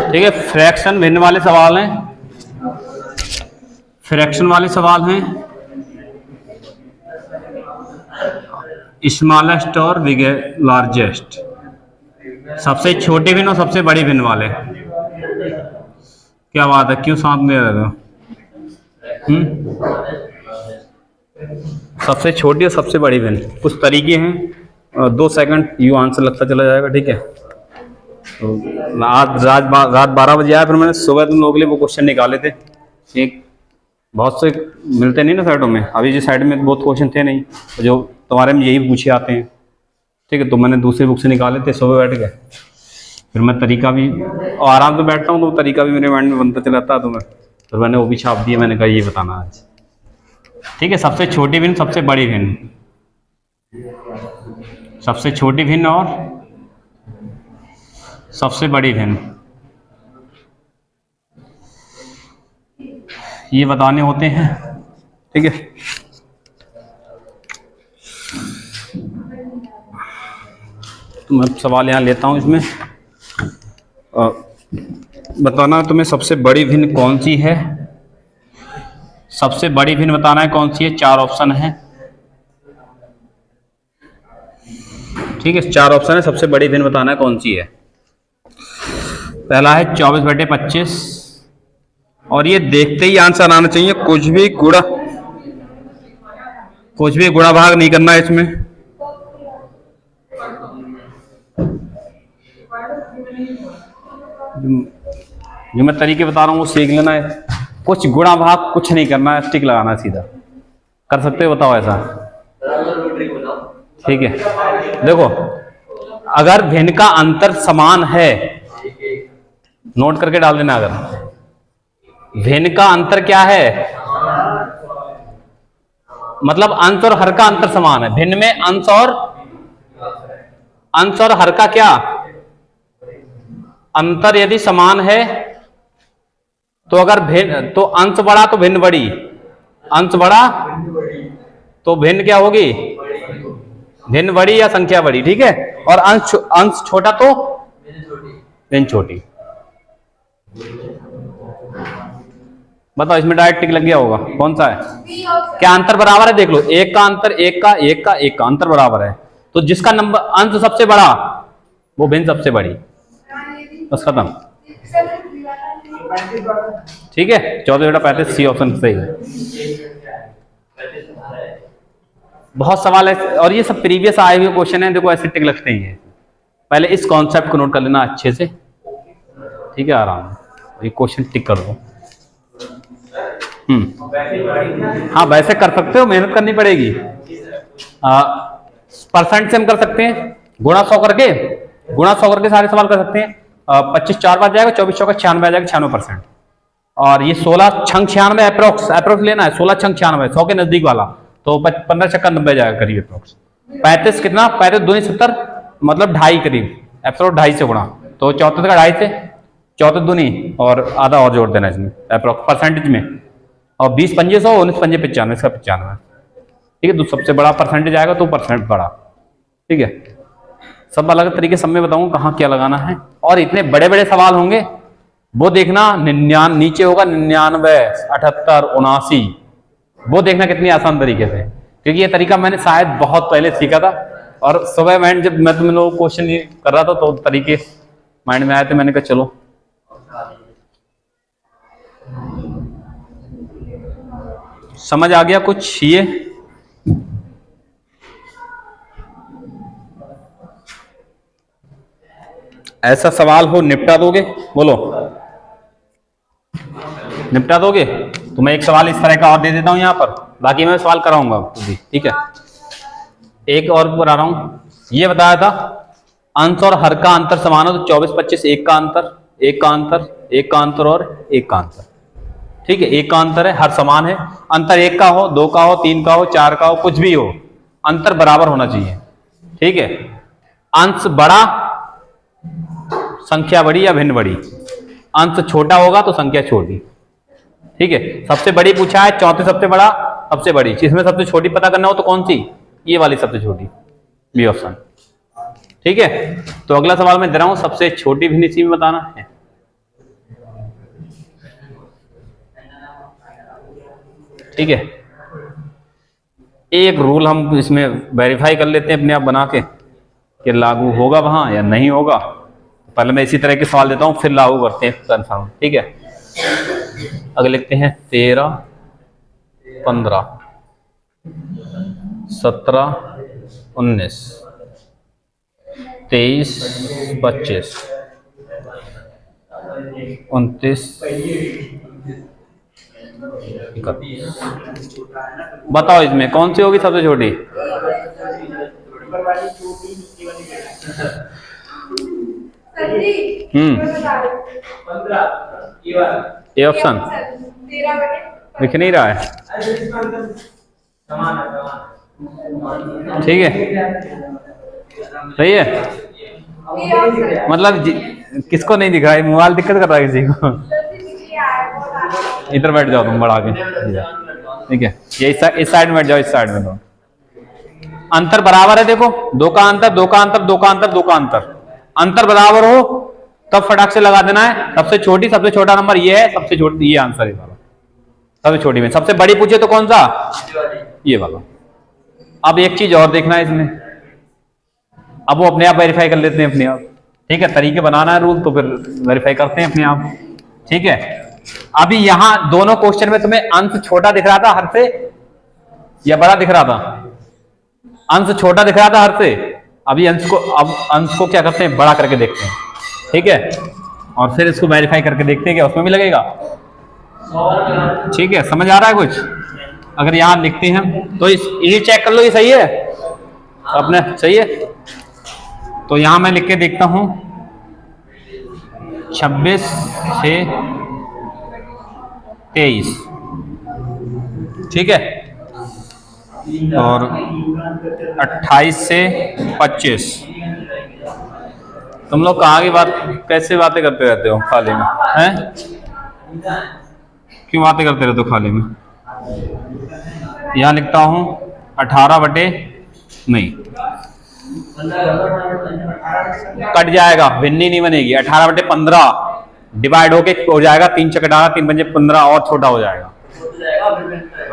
ठीक है, फ्रैक्शन भिन्न वाले सवाल हैं, फ्रैक्शन वाले सवाल हैं, स्मॉलेस्ट और लार्जेस्ट, सबसे छोटे भिन्न और सबसे बड़ी भिन्न वाले। क्या बात है, क्यों साथ में रहे हो? सबसे छोटी और सबसे बड़ी भिन्न, कुछ तरीके हैं। 2 सेकंड यू आंसर लगता चला जाएगा, ठीक है। तो आज रात 12 बजे आया, फिर मैंने सुबह तुम लोगों के लिए वो क्वेश्चन निकाले थे। एक बहुत से मिलते नहीं ना साइडों में, अभी जो साइड में बहुत क्वेश्चन थे नहीं, जो तुम्हारे में यही पूछे आते हैं, ठीक है। तो मैंने दूसरी बुक से निकाले थे, सुबह बैठ गए, फिर मैं तरीका भी और आराम से बैठता हूँ तो तरीका भी मेरे माइंड में बनता चला जाता, तो फिर मैंने वो भी छाप दिया। मैंने कहा ये बताना आज, ठीक है। सबसे छोटी भिन्न, सबसे बड़ी भिन्न, सबसे छोटी भिन्न और सबसे बड़ी भिन्न, ये बताने होते हैं, ठीक है। तो मैं सवाल यहाँ लेता हूँ, इसमें बताना तुम्हें सबसे बड़ी भिन्न कौन सी है, सबसे बड़ी भिन्न बताना है कौन सी है। 4 ऑप्शन है, ठीक है। 4 ऑप्शन है, सबसे बड़ी भिन्न बताना है कौन सी है। पहला है 24/25, और ये देखते ही आंसर आना चाहिए। कुछ भी गुणा भाग नहीं करना है इसमें। जो मैं तरीके बता रहा हूँ वो सीख लेना है। कुछ गुणा भाग कुछ नहीं करना है, टिक लगाना है सीधा। कर सकते हो? बताओ ऐसा, ठीक है। देखो, अगर भिन्न का अंतर समान है, नोट करके डाल देना। अगर भिन्न का अंतर क्या है, मतलब अंश और हर का अंतर समान है। भिन्न में अंश और हर का क्या अंतर यदि समान है, तो अगर भिन्न, तो अंश बड़ा तो भिन्न बड़ी, अंश बड़ा तो भिन्न क्या होगी, भिन्न बड़ी या संख्या बड़ी, ठीक है। और अंश छोटा तो भिन्न छोटी। बताओ, इसमें डायरेक्ट टिक लग गया होगा, कौन सा है? क्या अंतर बराबर है? देख लो, एक का अंतर एक का अंतर बराबर है, तो जिसका नंबर अंश सबसे बड़ा वो भिन्न सबसे बड़ी, बस खत्म, ठीक है। 14/35 सी ऑप्शन सही है। बहुत सवाल है, और ये सब प्रीवियस आए हुए क्वेश्चन है। देखो ऐसे टिक लगते ही है। पहले इस कॉन्सेप्ट को नोट कर लेना अच्छे से, ठीक है। आराम से ये क्वेश्चन टिक कर दो। हाँ, वैसे कर सकते हो, मेहनत करनी पड़ेगी। परसेंट से हम कर सकते हैं, गुणा 100 करके सारे सवाल कर सकते हैं। 25 4 बार जाएगा, 24 चौका 96 आ जाएगा, 96%। और ये 16 छंग 96 अप्रोक्स लेना है। 16 छंग 96, 100 के नजदीक वाला, तो 15 छक्का 90 जाएगा करीब अप्रोक्स। 35 कितना, 35 दूनी 70, मतलब 2.5 करीब, एप्रोक्स 2.5 से गुणा, तो 34 का 2.5 से 34 दूनी और आधा और जोड़ देना इसमें अप्रोक्स परसेंटेज में। और 20 पंजे 100, 19 पंजे 95, इसका 95, ठीक है। तो सबसे बड़ा परसेंटेज आएगा तो परसेंट बड़ा, ठीक है। सब अलग तरीके सब में बताऊंगा कहाँ क्या लगाना है। और इतने बड़े बड़े सवाल होंगे, वो देखना। 99 नीचे होगा, 99, 78, 79, वो देखना कितनी आसान तरीके से, क्योंकि ये तरीका मैंने शायद बहुत पहले सीखा था। और सुबह माइंड जब मैं तुम लोगों को क्वेश्चन कर रहा था तो तरीके माइंड में आए थे, मैंने कहा चलो समझ आ गया कुछ। ये ऐसा सवाल हो निपटा दोगे? बोलो, निपटा दोगे? तो मैं एक सवाल इस तरह का और दे देता हूं यहां पर, बाकी मैं सवाल कराऊंगा भी, ठीक है। एक और बता रहा हूं, ये बताया था अंश और हर का अंतर समान हो तो 24/25 एक का अंतर, एक का अंतर, एक का अंतर और एक का अंतर, ठीक है। एक का अंतर है, हर समान है। अंतर 1 का हो, 2 का हो, 3 का हो, 4 का हो, कुछ भी हो, अंतर बराबर होना चाहिए, ठीक है। अंश बड़ा, संख्या बड़ी या भिन्न बड़ी। अंश छोटा होगा तो संख्या छोटी, ठीक है। सबसे बड़ी पूछा है, 34 सबसे बड़ा, सबसे बड़ी। इसमें सबसे छोटी पता करना हो तो कौन सी? ये वाली सबसे छोटी, बी ऑप्शन, ठीक है। तो अगला सवाल मैं दे रहा हूं, सबसे छोटी भिन्न इसी में बताना है। ठीक है, एक रूल हम इसमें वेरीफाई कर लेते हैं अपने आप बना के कि लागू होगा वहां या नहीं होगा। पहले मैं इसी तरह के सवाल देता हूं, फिर लागू करते हैं कंफर्म। ठीक है, अगर लिखते हैं 13, 15, 17, 19, 23, 25, 29, 31। बताओ इसमें कौन सी होगी सबसे छोटी? ए ऑप्शन दिख नहीं रहा है। ठीक है, सही है। मतलब किसको नहीं दिख रहा है? मोबाइल दिक्कत कर रहा है किसी को? इधर बैठ जाओ तुम बढ़ा के। ठीक है, ये इस साइड में बैठ जाओ, इस साइड में। तो अंतर बराबर है, देखो, दो का अंतर, दो का अंतर, दो का अंतर, दो का अंतर। अंतर बराबर हो तब फटाक से लगा देना है। सबसे छोटी, सबसे छोटा नंबर ये है, सबसे छोटी, ये आंसर है वाला। सबसे छोटी में सबसे बड़ी पूछे तो कौन सा? ये वाला। अब एक चीज और देखना है इसमें, अब वो अपने आप वेरीफाई कर लेते हैं अपने आप। ठीक है, तरीके बनाना है रूल, तो फिर वेरीफाई करते हैं अपने आप। ठीक है, अभी यहां दोनों क्वेश्चन में तुम्हें अंश छोटा दिख रहा था हर से या बड़ा दिख रहा था? अंश छोटा दिख रहा था हर से। अभी अंश को क्या करते हैं? बड़ा करके देखते हैं। ठीक है, और फिर इसको वेरीफाई करके देखते हैं क्या उसमें भी लगेगा। ठीक है, समझ आ रहा है कुछ? अगर यहां लिखते हैं तो ये चेक कर लो, ये सही है अपने, सही है। तो यहां मैं लिख के देखता हूं 26 से 23। ठीक है, और 28 से 25। तुम लोग कहाँ की बात, कैसे बातें करते रहते हो खाली में? हैं, क्यों बातें करते रहते हो खाली में? यहां लिखता हूं 18 बटे, नहीं कट जाएगा, भिन्नी नहीं बनेगी। 18 बटे 15 डिवाइड होके हो जाएगा 3 चक 18, 3 पंजे 15 और छोटा हो जाएगा।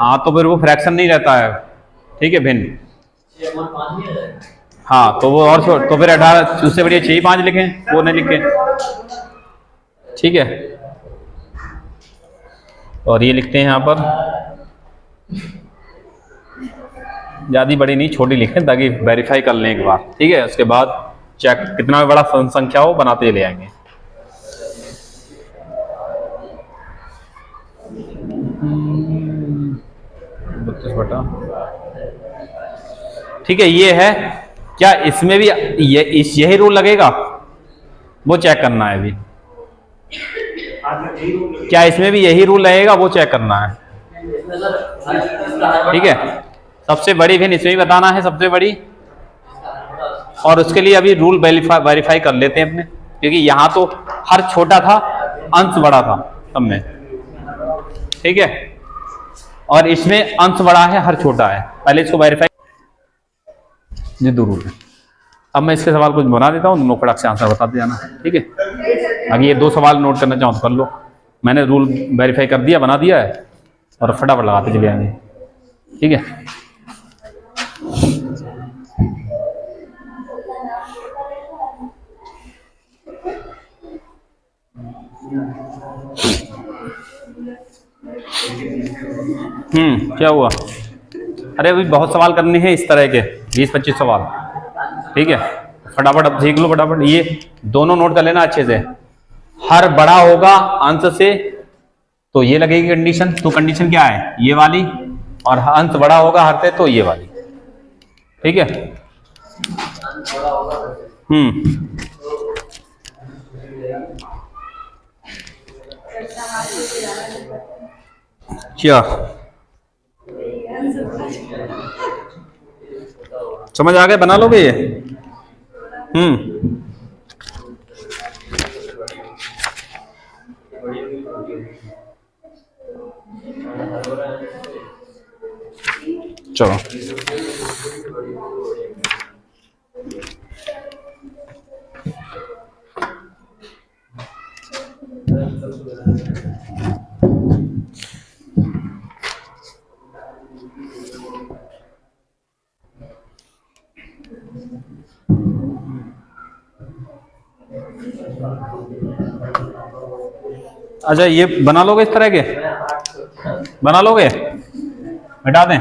हाँ, तो फिर वो फ्रैक्शन नहीं रहता है। ठीक है, भिन्न। हाँ, तो वो और छोड़, तो फिर 18 उससे बढ़िया 6 5 लिखें, वो नहीं लिखे। ठीक है, और ये लिखते हैं यहाँ पर, ज्यादा बड़ी नहीं, छोटी लिखें ताकि वेरीफाई कर लें एक बार। ठीक है, उसके बाद चेक कितना भी बड़ा संख्या हो बनाते ले आएंगे। ठीक है, ये है। क्या इसमें भी यही रूल लगेगा? वो चेक करना है अभी। क्या इसमें भी यही रूल लगेगा? वो चेक करना है। ठीक है, सबसे बड़ी भी इसमें भी बताना है, सबसे बड़ी। और उसके लिए अभी रूल वेरीफाई कर लेते हैं अपने, क्योंकि यहां तो हर छोटा था, अंश बड़ा था सब में। ठीक है, और इसमें अंश बड़ा है, हर छोटा है। पहले इसको वेरीफाई, ये दो रूल है। अब मैं इसके सवाल कुछ बना देता हूँ, तुम लोग फटाक से आंसर बताते जाना। ठीक है, अगर ये 2 सवाल नोट करना चाहो तो कर लो। मैंने रूल वेरीफाई कर दिया, बना दिया है, और फटाफट लगाते चले आएंगे। ठीक है, क्या हुआ? अरे अभी बहुत सवाल करने हैं इस तरह के, 20-25 सवाल। ठीक है, फटाफट अब सीख लो फटाफट। ये दोनों नोट कर लेना अच्छे से। हर बड़ा होगा अंश से तो ये लगेगी कंडीशन। तो कंडीशन क्या है? ये वाली। और अंश बड़ा होगा हर से तो ये वाली। ठीक है, क्या समझ आ गए? बना लोगे ये? चलो, अच्छा ये बना लोगे इस तरह के, बना लोगे, हटा दें,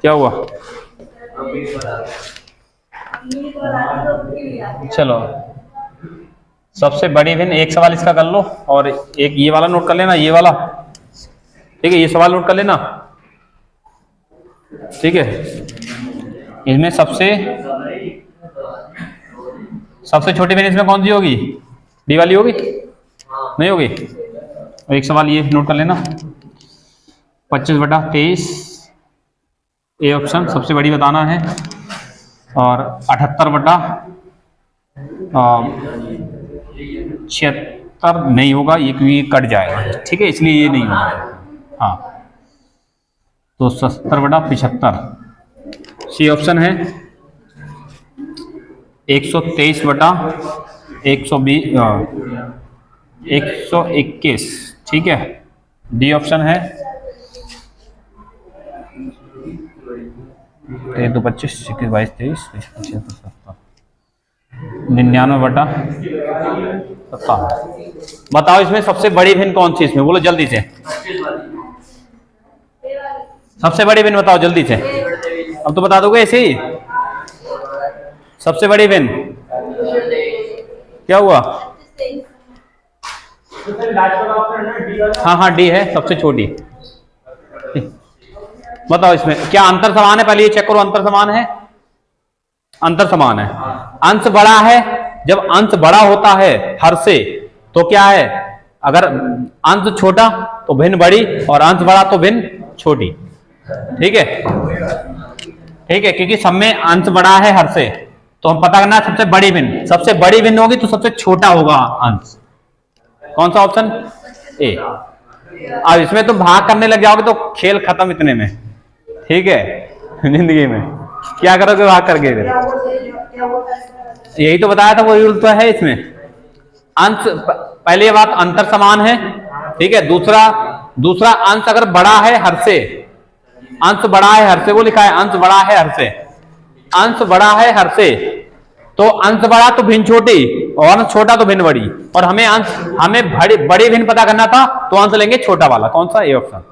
क्या हुआ? चलो सबसे बड़ी भिन्न, एक सवाल इसका कर लो और एक ये वाला नोट कर लेना, ये वाला, ठीक है, ये सवाल नोट कर लेना, ठीक है। इसमें सबसे छोटी भिन्न इसमें कौन सी होगी? डी वाली होगी? नहीं होगी? एक सवाल ये नोट कर लेना, 25/23 ए ऑप्शन सबसे बड़ी बताना है, और 78/76 नहीं होगा ये, क्योंकि कट जाएगा, ठीक है, इसलिए ये नहीं होगा। हाँ तो 70/75 सी ऑप्शन है। 123/121 ठीक है, डी ऑप्शन है। 2 25 21 22 23 99/57। बताओ इसमें सबसे बड़ी भिन्न कौन सी, इसमें बोलो जल्दी से, सबसे बड़ी भिन्न बताओ जल्दी से। अब तो बता दोगे ऐसे ही, सबसे बड़ी भिन्न क्या हुआ? हाँ हाँ डी है सबसे छोटी। बताओ इसमें क्या अंतर समान है, पहले ये चेक करो, अंतर समान है, अंतर समान है। अंश बड़ा है, जब अंश बड़ा होता है हर से तो क्या है, अगर अंश छोटा तो भिन्न बड़ी, और अंश बड़ा तो भिन्न छोटी, ठीक है, ठीक है, क्योंकि सब में अंश बड़ा है हर से, तो हम पता करना है सबसे बड़ी भिन्न, सबसे बड़ी भिन्न होगी तो सबसे छोटा होगा अंश। कौन सा ऑप्शन? ए। अब इसमें तो भाग करने लग जाओगे तो खेल खत्म इतने में, ठीक है, जिंदगी में क्या करोगे भाग करके? यही तो बताया था, वही रूल तो है इसमें। अंश, पहले ये बात अंतर समान है, ठीक है, दूसरा अंश अगर बड़ा है हर से, अंश बड़ा है हर से, वो लिखा है अंश बड़ा है हर से, अंश बड़ा है हर से, तो अंश बड़ा तो भिन्न छोटी और अंश छोटा तो भिन्न बड़ी, और हमें बड़ी भिन्न पता करना था तो अंश लेंगे छोटा वाला, कौन सा? ए ऑप्शन,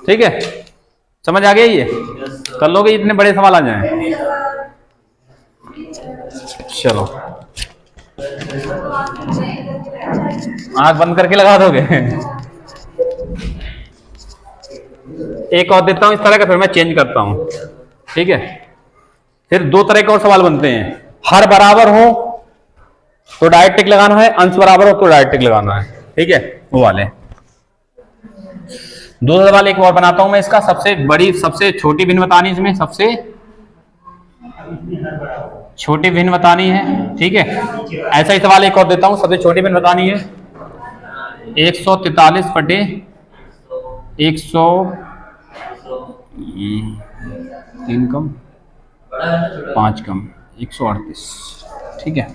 ठीक है, समझ आ गया? ये कर लोगे, इतने बड़े सवाल आ जाएं। चलो आंख बंद करके लगा दोगे। एक और देता हूं इस तरह का, फिर मैं चेंज करता हूं, ठीक है। फिर दो तरह के और सवाल बनते हैं, हर बराबर हो तो डायरेक्ट टिक लगाना है, अंश बराबर हो तो डायरेक्ट टिक लगाना है, ठीक है, वो वाले। दो सवाल एक और बनाता हूं मैं इसका, सबसे बड़ी सबसे छोटी भिन्न बतानी, इसमें सबसे छोटी भिन्न बतानी है, ठीक है। ऐसा ही सवाल एक और देता हूं, सबसे छोटी भिन्न बतानी है, 143/103 कम 5 कम 138, ठीक है,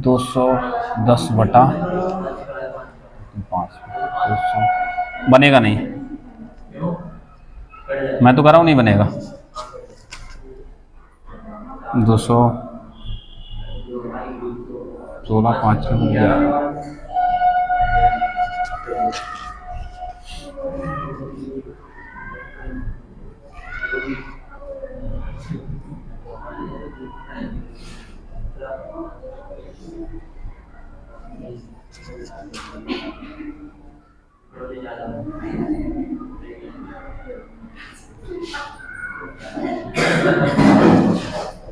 210/5 बनेगा नहीं, मैं तो कर रहा हूं, नहीं बनेगा। 216/5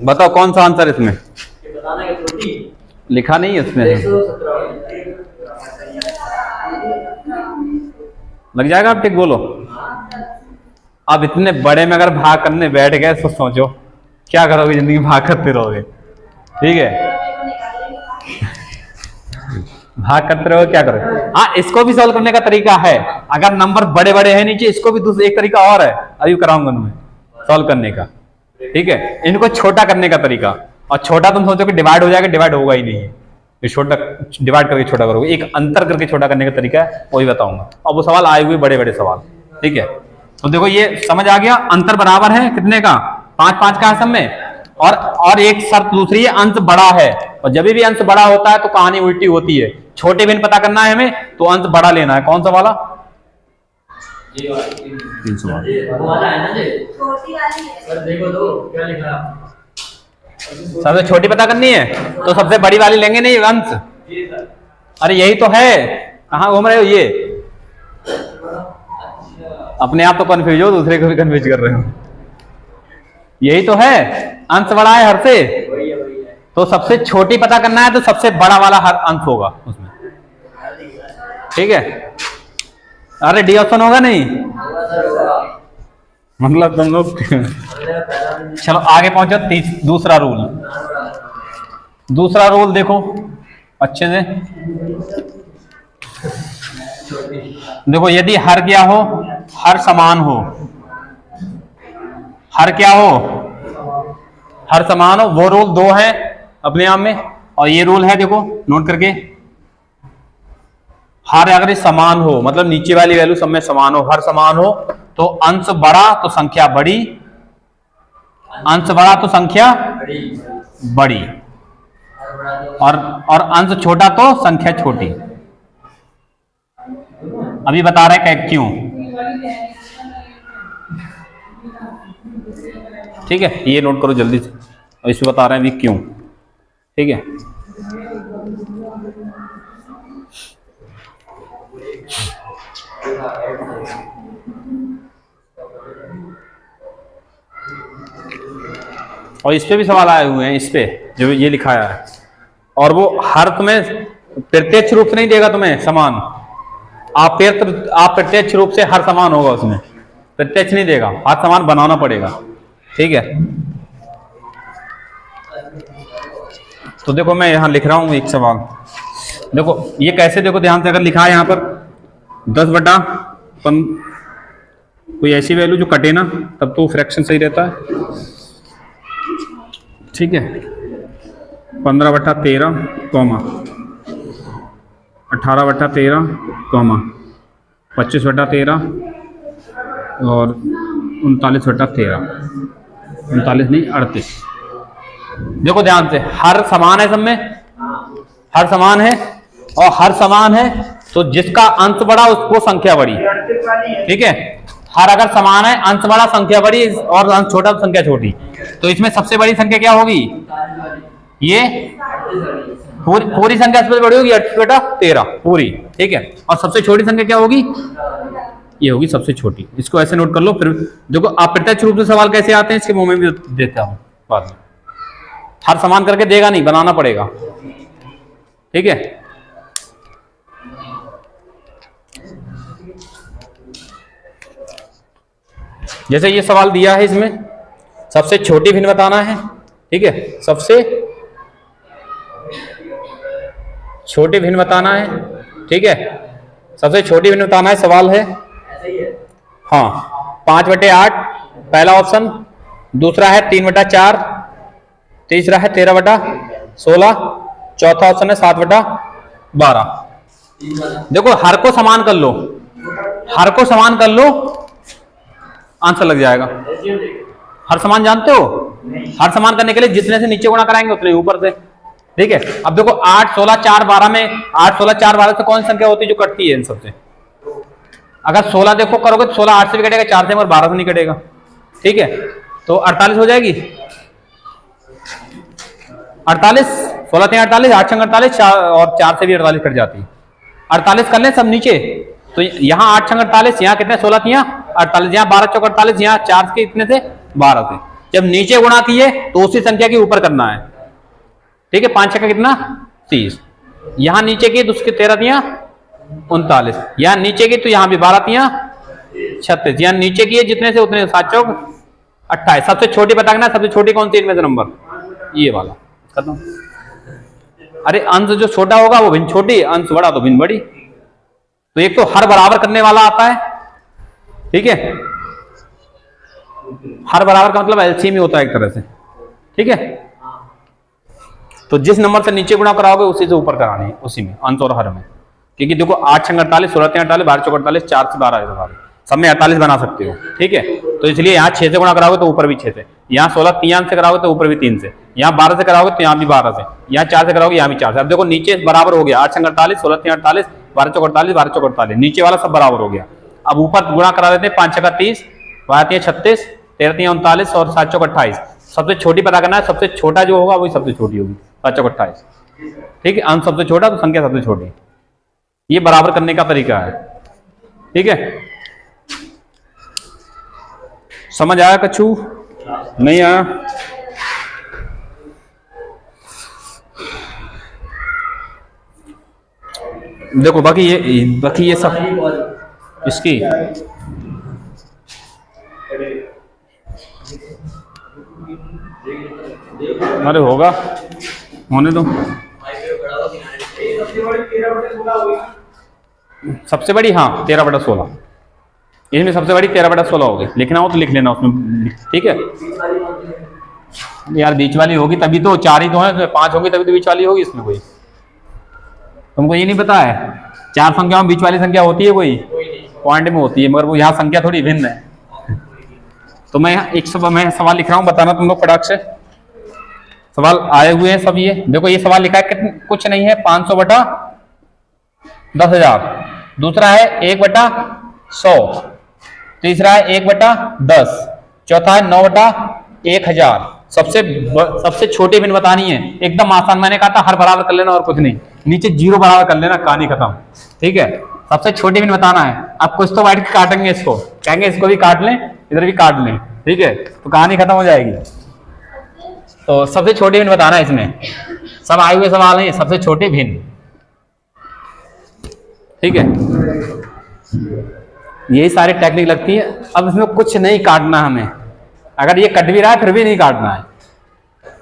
बताओ कौन सा आंसर इसमें? लिखा नहीं है इसमें, लग जाएगा, आप टिक बोलो। अब इतने बड़े में अगर भाग करने बैठ गए तो सोचो क्या करोगे, जिंदगी भाग करते रहोगे, ठीक है, भाग करते रहोगे, क्या करोगे। हाँ इसको भी सॉल्व करने का तरीका है, अगर नंबर बड़े बड़े हैं नीचे, इसको भी दूसरा एक तरीका और है, अभी कराऊंगा तुम्हें सॉल्व करने का, ठीक है। इनको छोटा करने का तरीका, और छोटा तुम सोचो कि डिवाइड हो जाएगा, डिवाइड होगा ही नहीं है, ये छोटा डिवाइड करके छोटा करोगे, एक अंतर करके छोटा करने का तरीका है, वही बताऊंगा। अब वो सवाल आए हुए बड़े बड़े सवाल, ठीक है। तो देखो ये समझ आ गया, अंतर बराबर है कितने का? 5 5 का है सब में। और एक शर्त दूसरी है, अंश बड़ा है, और जब भी अंश बड़ा होता है तो कहानी उल्टी होती है। छोटे भिन्न पता करना है हमें तो अंश बड़ा लेना है। कौन सा वाला? 300 सबसे छोटी पता करनी है तो सबसे बड़ी वाली लेंगे नहीं अंश। अरे यही तो है, कहाँ घूम रहे हो ये? अपने आप तो कंफ्यूज हो, दूसरे को भी कंफ्यूज कर रहे हो। यही तो है, अंश बड़ा है हर से, तो सबसे छोटी पता करना है तो सबसे बड़ा वाला हर अंश होगा उसमें। ठीक है? अरे डी ऑप्शन होगा नहीं, मतलब तुम लोग चलो आगे पहुंचो। दूसरा रूल, दूसरा रूल देखो अच्छे से। देखो यदि हर क्या हो, हर समान हो, हर क्या हो, हर समान हो, वो रूल 2 है अपने आप में, और ये रूल है देखो नोट करके। हर अगर समान हो मतलब नीचे वाली वैल्यू सब में समान हो, हर समान हो तो अंश बड़ा तो संख्या बड़ी, अंश बड़ा तो संख्या बड़ी, और अंश छोटा तो संख्या छोटी। अभी बता रहे हैं क्यों। ठीक है, ये नोट करो जल्दी से, और इसमें बता रहे हैं भी क्यों। ठीक है, और इस पे भी सवाल आए हुए हैं, इस पे जो ये लिखाया है। और वो हर तुम्हें प्रत्यक्ष रूप से नहीं देगा तुम्हें समान, आप प्रत्यक्ष रूप से हर समान होगा उसमें, प्रत्यक्ष नहीं देगा, हर समान बनाना पड़ेगा। ठीक है, तो देखो मैं यहां लिख रहा हूं एक सवाल। देखो ये कैसे, देखो ध्यान से, अगर लिखा है यहां पर 10 बटा कोई ऐसी वैल्यू जो कटे ना, तब तो फ्रैक्शन सही रहता है। ठीक है, 15 बटा 13 कॉमा 18 बटा 13 कॉमा 25 बटा 13 और 39 बटा 13, 39 नहीं 38। देखो ध्यान से, हर समान है सब में, हर समान है, और हर समान है तो जिसका अंश बड़ा उसको संख्या बड़ी। ठीक है, हर अगर समान है, अंश बड़ा संख्या बड़ी और अंश छोटा संख्या छोटी, तो इसमें सबसे बड़ी संख्या क्या होगी? ये पूरी संख्या सबसे बड़ी होगी 38 बटा 13 पूरी। ठीक है, और सबसे छोटी संख्या क्या होगी? ये होगी सबसे छोटी। इसको ऐसे नोट कर लो। फिर देखो अप्रत्यक्ष रूप से सवाल कैसे आते हैं इसके मुंह में भी देता हूं बाद में। हर समान करके देगा नहीं, बनाना पड़ेगा। ठीक है, जैसे ये सवाल दिया है, इसमें सबसे छोटी भिन्न बताना है। ठीक है, सबसे छोटी भिन्न बताना है। ठीक है, सबसे छोटी भिन्न बताना है, सवाल है। हाँ, 5 बटे 8 पहला ऑप्शन, दूसरा है 3 बटा 4, तीसरा है 13 बटा 16, चौथा ऑप्शन है 7 बटा 12। देखो हर को समान कर लो, हर को समान कर लो, आंसर लग जाएगा। हर समान जानते हो? हर समान करने के लिए जितने से नीचे गुणा कराएंगे उतने ऊपर से। ठीक है, अब देखो 8 16 4 12 में 8 16 4 12 से कौन सी संख्या होती है जो कटती है इन सबसे? अगर 16 देखो करोगे तो 16 8 से भी कटेगा, 4 से और 12 से नहीं कटेगा। ठीक है, तो 48 हो जाएगी। 48 16 3 48, 8 6 48 और 4 से भी 48 कट जाती है। 48 कर ले सब नीचे, तो यहाँ 8 6 48, यहाँ कितने 16 किया 48, यहाँ 12 चौक 48, यहाँ 4 के इतने थे 12 से। जब नीचे गुणा किए तो उसी संख्या के ऊपर करना है। ठीक है, 5 6 का कितना 30, यहाँ नीचे की तो उसके 13 दिया 39, यहाँ नीचे की तो यहाँ भी 12 दिया 36, यहाँ नीचे की जितने से उतने 7 चौक 28। सबसे छोटी पता करना, सबसे छोटी कौन सी इनमें से नंबर? ये वाला। खत्म। अरे अंश जो छोटा होगा वो भिन्न छोटी, अंश बड़ा तो भिन्न बड़ी। तो एक तो हर बराबर करने वाला आता है। ठीक है, हर बराबर का मतलब एलसीएम ही होता है एक तरह से। ठीक है, तो जिस नंबर से नीचे गुणा कराओगे उसी से ऊपर करानी है, उसी में अंश और हर में। क्योंकि देखो 8 6 48, 16 3 48, 12 चौक 48, 4 से 12 है, सब में 48 बना सकते हो, ठीक है। तो इसलिए यहाँ 6 से गुणा कराओगे तो ऊपर भी 6 से, यहाँ 16 3 से कराओगे तो ऊपर भी 3 से, यहाँ 12 से कराओगे तो यहाँ भी 12 से, यहाँ 4 से कराओगे यहाँ भी 4 से। अब देखो नीचे बराबर हो गया, 8 संग 48, 16 3 48, 12 चौक 48, 12 चौक 48, नीचे वाला सब बराबर हो गया। अब ऊपर गुणा करा देते हैं, 5 छक्का 30, 12 36, 13 39 और 7 चौक 28। सबसे छोटी पता करना है, सबसे छोटा जो होगा वही सबसे छोटी होगी, 7 चौक 28, ठीक है। अंक सबसे छोटा तो संख्या सबसे छोटी, ये बराबर करने का तरीका है, ठीक है। समझ आया कछु? नहीं आया? देखो बाकी ये सब इसकी अरे होगा, होने दो। सबसे बड़ी हाँ 13/16, इसमें सबसे बड़ी 13/16 होगी। लिखना हो तो लिख लेना उसमें, ठीक है यार। बीच वाली होगी तभी तो, 4 ही तो है, 5 होगी तभी तो बीच वाली होगी। इसमें कोई तुमको ये नहीं पता है, 4 संख्याओं में बीच वाली संख्या होती है कोई? पॉइंट में होती है, मगर वो यहाँ संख्या थोड़ी भिन्न है। तो मैं मैं सवाल लिख रहा हूँ, बताना तुम लोग फटाक से। सवाल आए हुए हैं सब। ये देखो ये सवाल लिखा है, कुछ नहीं है, 500/10,000। दूसरा है 1/100। तीसरा है 1/10। चौथा है 9/1000। सबसे छोटी भिन्न बतानी है, एकदम आसान। मैंने कहा था हर बराबर कर लेना और कुछ नहीं, नीचे 0 बराबर कर लेना, कहानी खत्म, ठीक है। सबसे छोटी भिन्न बताना है। अब कुछ तो बैठ के काटेंगे इसको, कहेंगे इसको भी काट लें, इधर भी काट लें, ठीक है, तो कहानी खत्म हो जाएगी। तो सबसे छोटी भिन्न बताना है, इसमें सब आए हुए सवाल हैं, सबसे छोटी भिन्न, ठीक है। यही सारी टेक्निक लगती है। अब इसमें कुछ नहीं काटना हमें, अगर ये कट भी रहा है फिर भी नहीं काटना है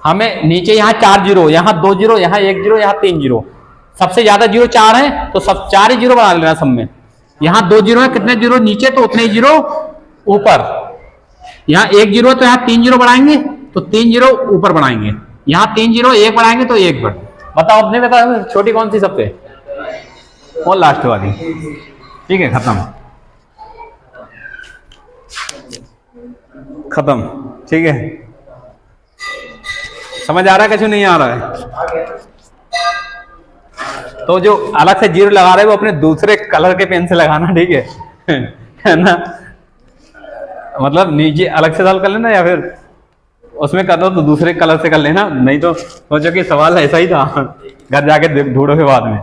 हमें। नीचे यहाँ 4 जीरो, यहाँ 2 जीरो, यहाँ 1 जीरो, यहाँ 3 जीरो। सबसे ज्यादा जीरो 4 है तो सब 4 ही जीरो बना लेना सब में। यहाँ 2 जीरो है, कितने जीरो नीचे तो उतने ही जीरो ऊपर। यहाँ 1 जीरो तो यहाँ 3 जीरो बढ़ाएंगे तो 3 जीरो ऊपर बढ़ाएंगे। यहाँ 3 जीरो 1 बढ़ाएंगे तो 1 बढ़। बताओ अपने बता, छोटी कौन सी सबसे? और लास्ट वाली, ठीक है, खत्म, ठीक है। समझ आ रहा है कैसे? नहीं आ रहा है तो जो अलग से जीरो लगा रहे हैं वो अपने दूसरे कलर के पेन से लगाना, ठीक है ना। मतलब नीचे अलग से सॉल्व कर लेना, या फिर उसमें कर दो तो दूसरे कलर से कर लेना, नहीं तो सोचो कि सवाल ऐसा ही था, घर जाके ढूंढोगे बाद में।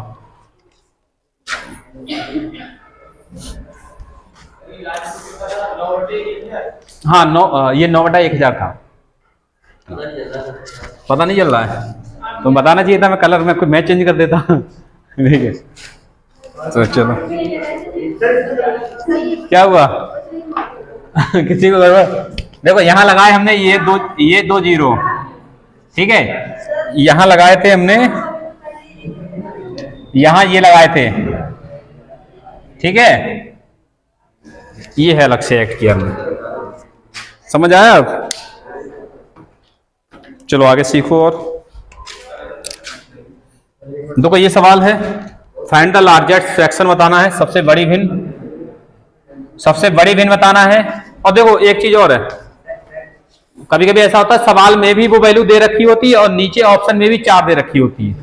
हाँ ये 9/1000 था। पता नहीं चल रहा है, तुम बताना चाहिए था, मैं कलर में कोई मैच चेंज कर देता, ठीक है। तो चलो क्या हुआ? किसी को गड़बड़? देखो यहाँ लगाए हमने ये दो जीरो, ठीक है। यहाँ लगाए थे हमने, यहाँ ये लगाए थे, ठीक है। ये है अलग से एक्ट किया हमने। समझ आया अब? चलो आगे सीखो। और देखो ये सवाल है, फाइंड द लार्जेस्ट फ्रैक्शन बताना है, सबसे बड़ी भिन्न बताना है। और देखो एक चीज और है, कभी कभी ऐसा होता है सवाल में भी वो वैल्यू दे रखी होती है और नीचे ऑप्शन में भी 4 दे रखी होती है।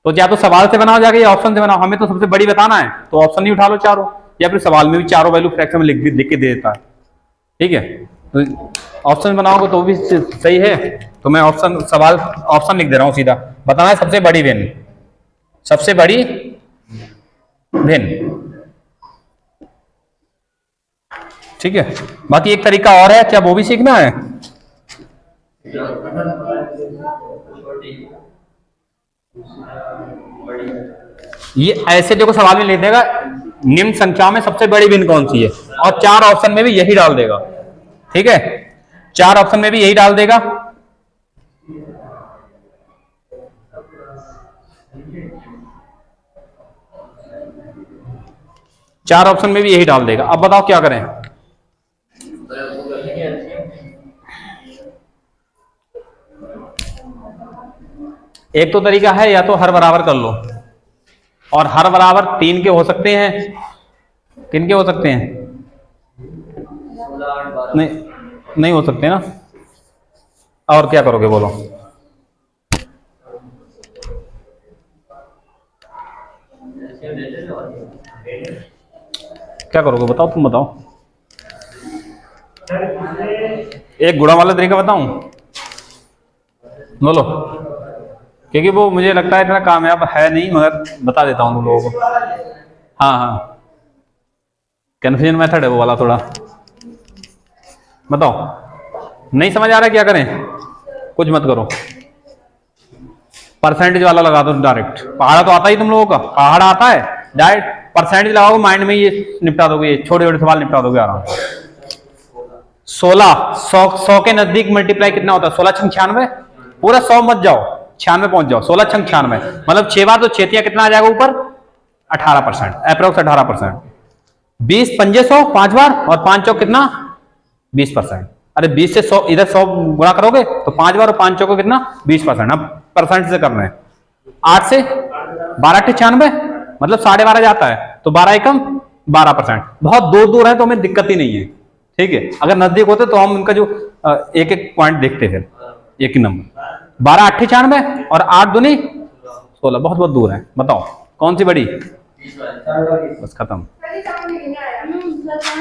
तो या तो सवाल से बनाओ जाके या ऑप्शन से बनाओ। हमें तो सबसे बड़ी बताना है तो ऑप्शन ही उठा लो चारों, या फिर सवाल में भी चारों वैल्यू फ्रैक्शन में लिख के दे देता है, ठीक है। तो ऑप्शन बनाओगे तो भी सही है। तो मैं ऑप्शन लिख दे रहा हूं सीधा। बताना है सबसे बड़ी भिन्न, ठीक है। बाकी एक तरीका और है, क्या वो भी सीखना है? ये ऐसे देखो सवाल में लिख देगा निम्न संख्याओं में सबसे बड़ी भिन्न कौन सी है, और 4 ऑप्शन में भी यही डाल देगा, ठीक है। 4 ऑप्शन में भी यही डाल देगा। चार ऑप्शन में भी यही डाल देगा। अब बताओ क्या करें? एक तो तरीका है, या तो हर बराबर कर लो, और हर बराबर 3 के हो सकते हैं। किन के हो सकते हैं? नहीं नहीं हो सकते ना। और क्या करोगे बोलो? क्या करोगे बताओ, तुम बताओ। एक गुणा वाला तरीका बताऊं? बोलो, क्योंकि वो मुझे लगता है इतना कामयाब है नहीं, मगर बता देता हूँ तुम लोगों को। हाँ हाँ, कन्फ्यूजन मेथड है वो वाला थोड़ा। बताओ, नहीं समझ आ रहा है क्या करें? कुछ मत करो, परसेंटेज वाला लगा दो डायरेक्ट। पहाड़ा तो आता ही तुम लोगों का, पहाड़ा आता है, डायरेक्ट परसेंटेज लगाओगे, माइंड में ये निपटा दोगे, ये छोटे छोटे सवाल निपटा दोगे आराम से। 16 100 के नजदीक मल्टीप्लाई कितना होता है? 16 छंग 96। पूरा 100 मत जाओ, 96 पहुंच जाओ। 16 छंग 96 मतलब 6 बार, तो 6 तिया कितना आ जाएगा ऊपर? 18%, अप्रोक्स 18%। 20 पंजे 100 5 बार, और 5 चौक कितना? 20%। अरे 20 से 100 इधर 100 गुणा करोगे तो 5 बार, और 5 चौक कितना? 20%। अब परसेंट से करना है। 8 से 12 96 मतलब 12.5 जाता है, तो 12 एकम 12%। बहुत दूर दूर है तो हमें दिक्कत ही नहीं है, ठीक है। अगर नजदीक होते तो हम उनका जो एक एक पॉइंट देखते थे, एक ही नंबर। 12 8 96 और 8 दूनी 16, बहुत बहुत दूर है। बताओ कौन सी बड़ी? बस खत्म,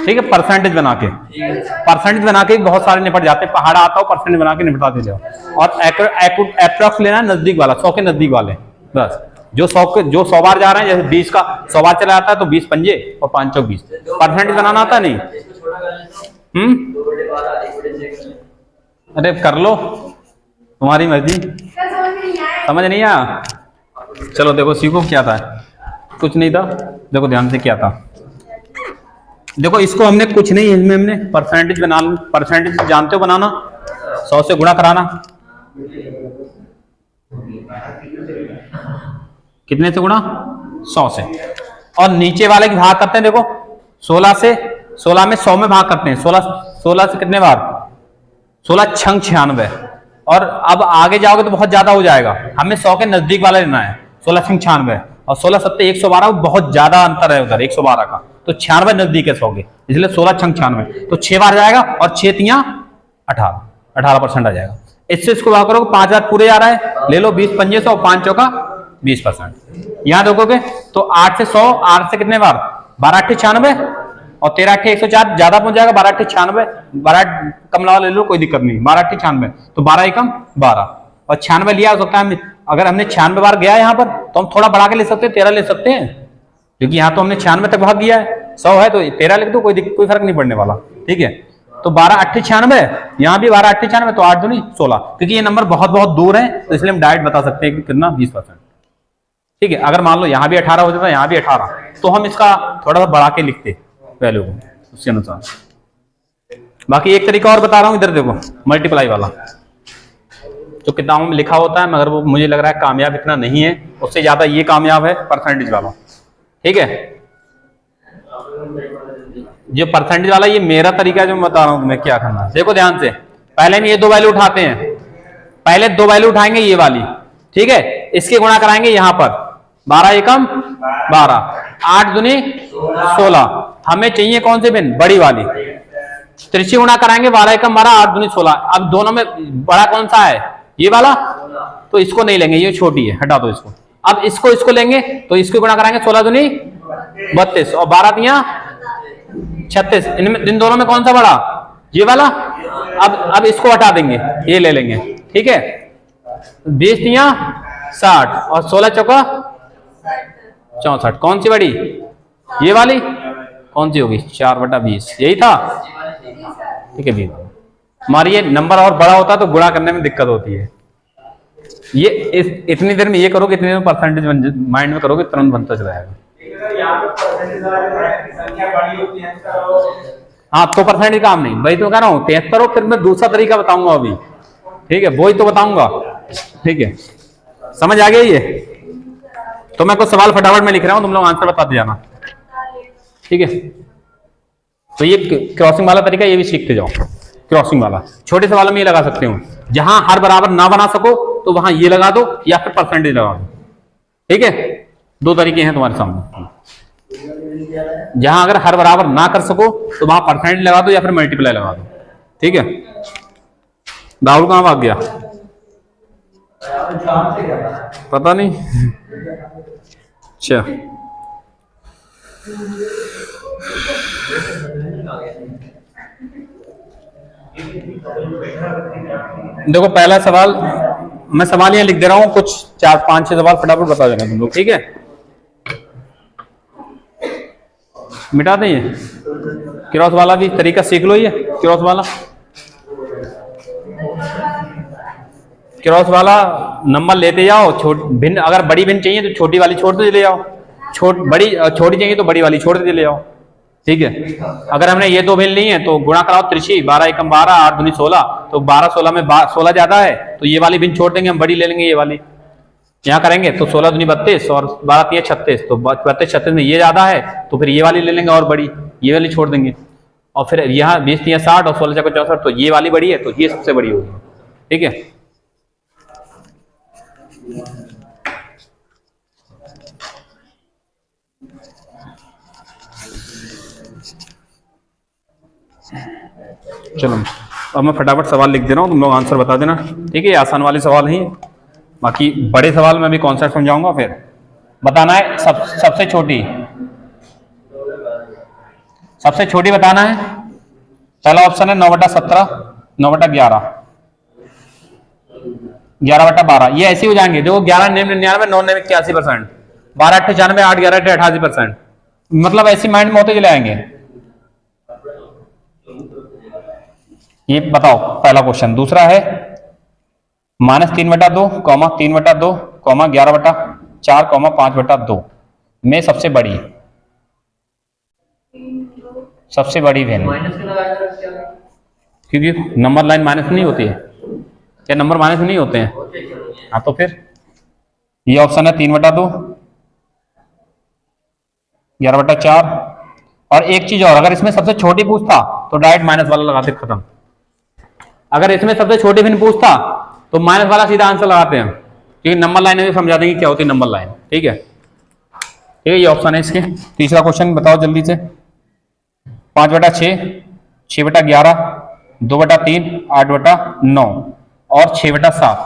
ठीक है। परसेंटेज बना के बहुत सारे निपट जाते हैं। पहाड़ा आता हो, परसेंटेज बना के निपटा दे जाओ। और एप्रोक्स लेना है, नजदीक वाला, 100 के नजदीक वाले। बस जो 100 बार जा रहे हैं, जैसे 20 का 100 बार चला जाता है तो 20 पंजे और 5 चौक 20। परसेंटेज बनाना आता नहीं? अरे कर लो, तुम्हारी मर्जी। समझ नहीं आया? चलो देखो, सीखो क्या था। कुछ नहीं था, देखो ध्यान से क्या था। देखो इसको हमने कुछ नहीं, इसमें हमने परसेंटेज बना, परसेंटेज जानते हो बनाना, 100 से गुणा कराना। कितने से गुणा? 100 से। और नीचे वाले की भाग करते हैं, देखो 16 से, 16 में 100 में भाग करते हैं। 16 से कितने बार? 16 छंग 96। और अब आगे जाओगे तो बहुत ज्यादा हो जाएगा, हमें 100 के नजदीक वाला लेना है। 16 छंग 96 और 16 सत्ते 112, बहुत ज्यादा अंतर है उधर 112 का, तो 96 नजदीक है 100 के, इसलिए 16 छंग 96, तो 6 बार जाएगा, और 6 तिया 18% आ जाएगा। इससे इसको भाग करोगे, 5 बार पूरे आ रहा है, ले लो 20 पंजे 100, 5 चौका 20%। यहां देखोगे तो 8 से 100, 8 से कितने बार? 12 8 96 और 13 8 104, ज्यादा पहुंच जाएगा। 12 8 96, 12 कम ले लो, कोई दिक्कत नहीं। 12 8 96 तो 12 एकम 12, और 96 लिया हो सकता है। अगर हमने 96 बार गया यहाँ पर तो हम थोड़ा बढ़ा के ले सकते हैं, 13 ले सकते हैं, क्योंकि यहाँ तो हमने 96 तक भाग गया है। 100 है तो 13 लिख दो, कोई फर्क नहीं पड़ने वाला, ठीक है। तो 12 8 96, यहाँ भी 12 8 96, तो 8 दूनी 16, क्योंकि ये नंबर बहुत बहुत दूर है, तो इसलिए हम डायरेक्ट बता सकते हैं कि कितना 20%, ठीक है। अगर मान लो यहाँ भी 18 हो जाता, यहाँ भी 18, तो हम इसका थोड़ा सा बढ़ा के लिखते वैल्यू को उसके अनुसार। बाकी एक तरीका और बता रहा हूं, इधर देखो, मल्टीप्लाई वाला जो किताबों में लिखा होता है, मगर वो मुझे लग रहा है कामयाब इतना नहीं है, उससे ज्यादा ये कामयाब है, परसेंटेज वाला, ठीक है। जो परसेंटेज वाला, ये मेरा तरीका जो मैं बता रहा हूं तुम्हें क्या करना है। देखो ध्यान से, पहले हम ये 2 वैल्यू उठाते हैं, पहले 2 वैल्यू उठाएंगे ये वाली, ठीक है। इसके गुणा कराएंगे यहां पर, 12 एकम 12, 8 दूनी 16। हमें चाहिए कौन सी बिन? बड़ी वाली। त्रिची गुणा कराएंगे, 12 एकम 12, 8 दूनी 16। अब दोनों में बड़ा कौन सा है? ये वाला, तो इसको नहीं लेंगे, ये छोटी है, हटा दो इसको। अब इसको लेंगे तो इसको गुणा कराएंगे, 16 दूनी 32 और 12 तिया 36। इन दोनों में कौन सा बड़ा? ये वाला। अब इसको हटा देंगे, ये ले लेंगे, ठीक है। 20 तिया 60 और 16 चौका 64। कौन सी बड़ी? ये वाली। कौन सी होगी? 4/20, यही था, ठीक है। हमारी ये नंबर और बड़ा होता तो गुणा करने में दिक्कत होती है। ये इतनी देर में ये करोगे, इतनी देर में परसेंटेज माइंड में करोगे, तुरंत बनता चला जाएगा। हाँ, तो परसेंटेज काम नहीं, वही तो कह रहा हूँ। 73 हो, फिर मैं दूसरा तरीका बताऊंगा अभी, ठीक है, वही तो बताऊंगा, ठीक है। समझ आ गया ये? तो मैं कुछ सवाल फटाफट में लिख रहा हूं, तुम लोग आंसर बताते जाना, ठीक है। तो ये क्रॉसिंग वाला तरीका, ये भी सीखते जाओ। क्रॉसिंग वाला छोटे सवालों में ये लगा सकते हो, जहां हर बराबर ना बना सको तो वहां ये लगा दो, या फिर परसेंटेज लगा दो, ठीक है। 2 तरीके हैं तुम्हारे सामने। जहां अगर हर बराबर ना कर सको तो वहां परसेंटेज लगा दो या फिर मल्टीप्लाई लगा दो। ठीक है, राहुल कहाँ भाग गया पता नहीं। अच्छा, देखो पहला सवाल, मैं सवाल यहाँ लिख दे रहा हूँ, कुछ 4-5-6 सवाल फटाफट बता देना तुम लोग। ठीक है, मिटा दें ये क्रॉस वाला भी तरीका सीख लो। ये क्रॉस वाला नंबर लेते जाओ, भिन्न अगर बड़ी भिन्न चाहिए तो छोटी वाली छोड़ते चले जाओ, छोटी चाहिए तो बड़ी वाली छोड़ते चले जाओ। ठीक है, अगर हमने ये दो भिन्न ली है तो गुणा कराओ त्रिशी, 12 एकम 12, 8 दूनी 16, तो 12-16 में 16 ज्यादा है तो ये वाली भिन्न छोड़ देंगे, हम बड़ी ले लेंगे ये वाली। यहाँ करेंगे तो 16 दूनी 32 और 12 3 36, तो 32-36 में ये ज्यादा है तो फिर ये वाली ले लेंगे और बड़ी, ये वाली छोड़ देंगे। और फिर यहाँ 20 3 60 और 16 4 64, तो ये वाली बड़ी है तो ये सबसे बड़ी होगी। ठीक है, चलो अब मैं फटाफट सवाल लिख दे रहा हूँ, तुम लोग आंसर बता देना। ठीक है, आसान वाले सवाल ही, बाकी बड़े सवाल में भी कॉन्सेप्ट समझाऊंगा। फिर बताना है सबसे छोटी बताना है। पहला ऑप्शन है 9/17, 9/11, 11/12, ये ऐसे हो जाएंगे। देखो 11 9 81%, 12 98, 8 11 88%, मतलब ऐसी माइंड में होते चले आएंगे। ये बताओ पहला क्वेश्चन। दूसरा है -3/2, 3/2, 11/4, 5/2 में सबसे बड़ी वैल्यू, क्योंकि नंबर लाइन माइनस नहीं होती है क्या, नंबर माइनस नहीं होते हैं। हाँ तो फिर ये ऑप्शन है 3/2, 11/4। और एक चीज और, अगर इसमें सबसे छोटी पूछता तो डायरेक्ट माइनस वाला लगाते, खत्म। अगर इसमें सबसे छोटी भिन्न पूछता तो माइनस वाला सीधा आंसर लगाते हैं, क्योंकि नंबर लाइन में समझा देंगे क्या होती है नंबर लाइन। ठीक है, ये ऑप्शन है इसके। तीसरा क्वेश्चन बताओ जल्दी से। 5/6, 6/11, 2/3, 8/9 और 6/7।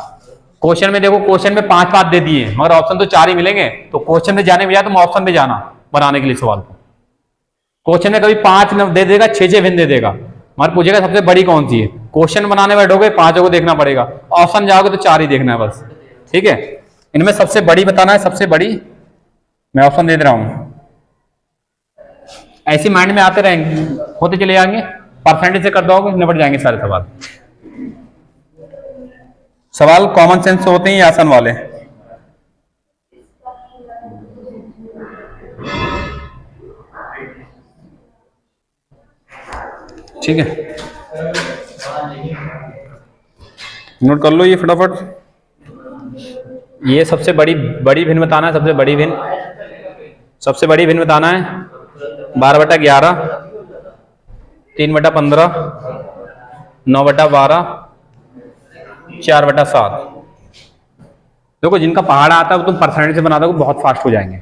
क्वेश्चन में देखो, क्वेश्चन में 5 दे दिए मगर ऑप्शन तो 4 ही मिलेंगे, तो क्वेश्चन में जाने बजाय तुम ऑप्शन में जाना बनाने के लिए सवाल को। क्वेश्चन में कभी 5 दे देगा, 6 भिन्न दे देगा, मगर पूछेगा सबसे बड़ी कौन सी है। क्वेश्चन बनाने बैठोगे 5 को देखना पड़ेगा, ऑप्शन जाओगे तो 4 ही देखना है बस। ठीक है, इनमें सबसे बड़ी बताना है, सबसे बड़ी। मैं ऑप्शन दे रहा हूं, ऐसी माइंड में आते रहेंगे, होते चले जाएंगे, परसेंटेज से कर दोगे, निपट जाएंगे सारे सवाल। सवाल कॉमन सेंस होते हैं, आसान वाले। ठीक है, नोट कर लो ये फटाफट। ये सबसे बड़ी भिन्न बताना है, सबसे बड़ी भिन्न बताना है। 12/11, 3/15, 9/12, 4/7। देखो जिनका पहाड़ आता है वो तुम परसेंटेज से बना दोगे, बहुत फास्ट हो जाएंगे।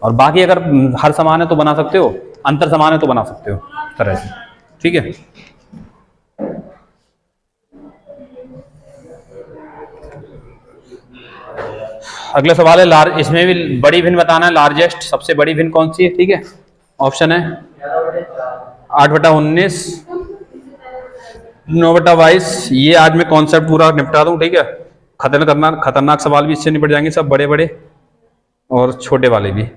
और बाकी अगर हर समान है तो बना सकते हो, अंतर समान है तो बना सकते हो इस तरह से। ठीक है, अगला सवाल है इसमें भी बड़ी भिन्न बताना है, लार्जेस्ट, सबसे बड़ी भिन्न कौन सी है। ठीक है, ऑप्शन है 8/19, 9/22। ये आज मैं कॉन्सेप्ट पूरा निपटा दूं। ठीक है, खतरनाक सवाल भी इससे निपट जाएंगे, सब बड़े बड़े और छोटे वाले भी।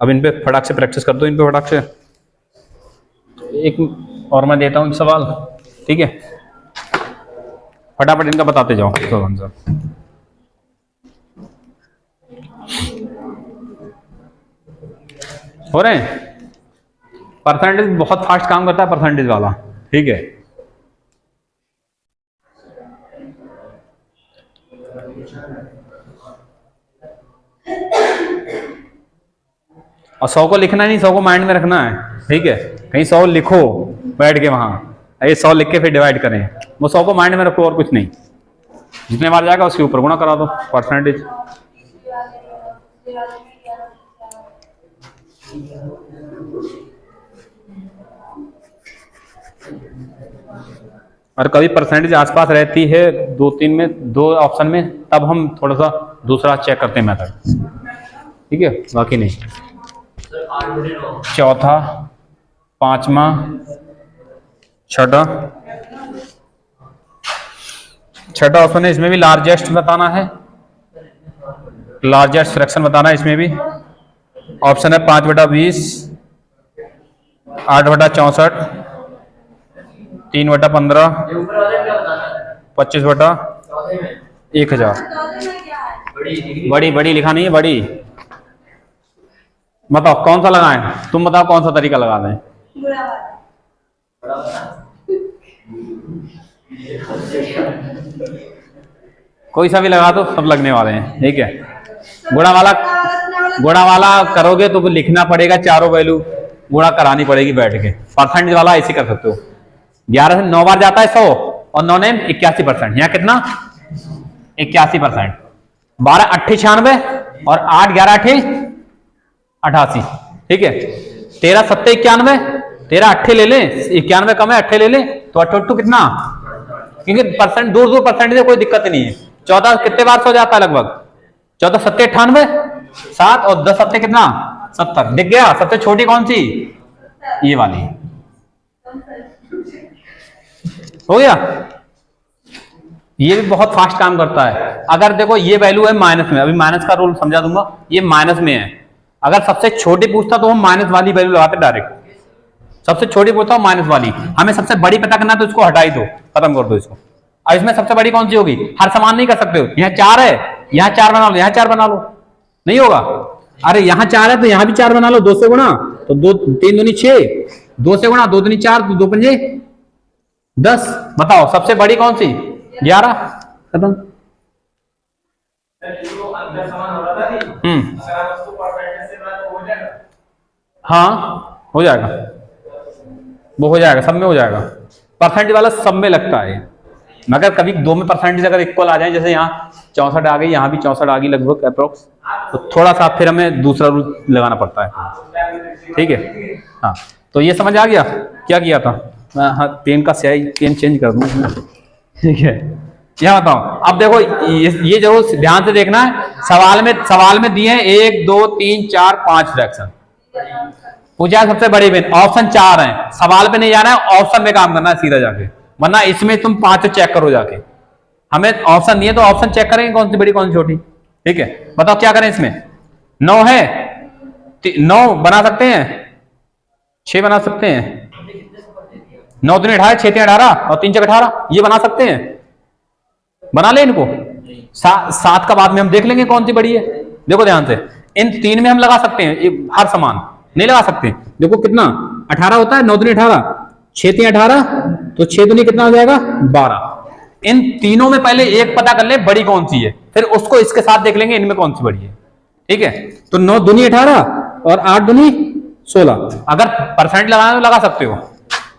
अब इन पे फटाक से प्रैक्टिस कर दो, इन पे फटाक से। एक और मैं देता हूँ सवाल। ठीक है, फटाफट इनका बताते जाओ तो आंसर। हो रहे हैं, परसेंटेज बहुत फास्ट काम करता है परसेंटेज वाला। ठीक है, और 100 को लिखना नहीं, 100 को माइंड में रखना है। ठीक है, कहीं 100 लिखो बैठ के वहां, ये 100 लिख के फिर डिवाइड करें, वो 100 को माइंड में रखो और कुछ नहीं। जितने बार जाएगा उसके ऊपर गुणा करा दो परसेंटेज। और कभी परसेंटेज आसपास रहती है 2-3 में, 2 ऑप्शन में, तब हम थोड़ा सा दूसरा चेक करते हैं मेथड, ठीक है, बाकी नहीं। चौथा, पांचवा, छठा ऑप्शन है, इसमें भी लार्जेस्ट बताना है, लार्जेस्ट फ्रैक्शन बताना है इसमें भी। ऑप्शन है 5/20, 8/64, 3/15, 25/1000। बड़ी लिखा नहीं है, बड़ी। बताओ कौन सा लगाएं, तुम बताओ कौन सा तरीका लगा दें। कोई सा भी लगा दो, सब लगने वाले हैं, ठीक है। गुणा वाला करोगे तो लिखना पड़ेगा, चारों वैल्यू गुणा करानी पड़ेगी बैठ के। परसेंटेज वाला ऐसे कर सकते हो, 11 से 9 बार जाता है 100 और 9 ने 81%। यहाँ कितना 81%। 12 8 96 और 8 11 8 88, ठीक है। 13 7 91, 13 8 ले लें, 91 कम है 8 ले लें तो 88 कितना, क्योंकि परसेंट दूर परसेंटेज कोई दिक्कत नहीं है। 14 कितने बार सो जाता है लगभग, 14 7 98, 7 और 10 7 कितना 70। दिख गया सबसे छोटी कौन सी, ये वाली, हो गया। ये भी बहुत फास्ट काम करता है। अगर देखो ये वैल्यू है माइनस में, अभी माइनस का रूल समझा दूंगा, ये माइनस में है। अगर सबसे छोटी पूछता तो हम माइनस वाली वैल्यू लगाते डायरेक्ट, सबसे छोटी पूछता हूं माइनस वाली। हमें सबसे बड़ी पता करना है तो इसको हटा ही दो, खत्म कर दो इसको। अब इसमें सबसे बड़ी कौन सी होगी, हर समान नहीं कर सकते हो। यहाँ 4 है, यहाँ 4 बना लो, यहाँ 4 बना लो, नहीं होगा। अरे यहाँ 4 है तो यहाँ भी 4 बना लो, 2 से गुणा तो 2 3 दूनी 6, 2 से गुणा 2 दूनी 4, 2 पंजे 10। बताओ सबसे बड़ी कौन सी, 11, खत्म। हाँ हो जाएगा, वो हो जाएगा, सब में हो जाएगा। परसेंटेज वाला सब में लगता है, मगर कभी 2 में परसेंटेज अगर इक्वल आ जाए, जैसे यहाँ 64 आ गई, यहाँ भी 64 आ गई लगभग अप्रोक्स, तो थोड़ा सा फिर हमें दूसरा रूल लगाना पड़ता है, ठीक है। हाँ तो ये समझ आ गया क्या किया था। हाँ पेन का स्याही, पेन चेंज कर दूँ, ठीक है। यह बताओ, अब देखो ये जरूर ध्यान से देखना है, सवाल में दिए हैं 1 2 3 4 5 फ्रैक्शन पूछा है, सबसे बड़ी बेन ऑप्शन 4 है। सवाल पे नहीं जाना है, ऑप्शन में काम करना है सीधा जाके, वरना इसमें तुम 5 चेक करो जाके। हमें ऑप्शन दिए तो ऑप्शन चेक करेंगे कौन सी बड़ी कौन सी छोटी, ठीक है। बताओ क्या करें इसमें, 9 है, 9 बना सकते हैं, 6 बना सकते हैं, 9 3 18, 6 3 18 और 3 4 18, ये बना सकते हैं, बना ले इनको। 7 का बाद में हम देख लेंगे कौन सी बड़ी है। देखो ध्यान से, इन 3 में हम लगा सकते हैं, हर समान नहीं लगा सकते। देखो कितना 18 होता है, 9 दूनी 18, 6 3 18, तो 6 दूनी कितना हो जाएगा 12। इन तीनों में पहले एक पता कर ले बड़ी कौन सी है, फिर उसको इसके साथ देख लेंगे इनमें कौन सी बड़ी है, ठीक है। तो 9 दूनी 18 और 8 दूनी 16, अगर परसेंट लगाना तो लगा सकते हो,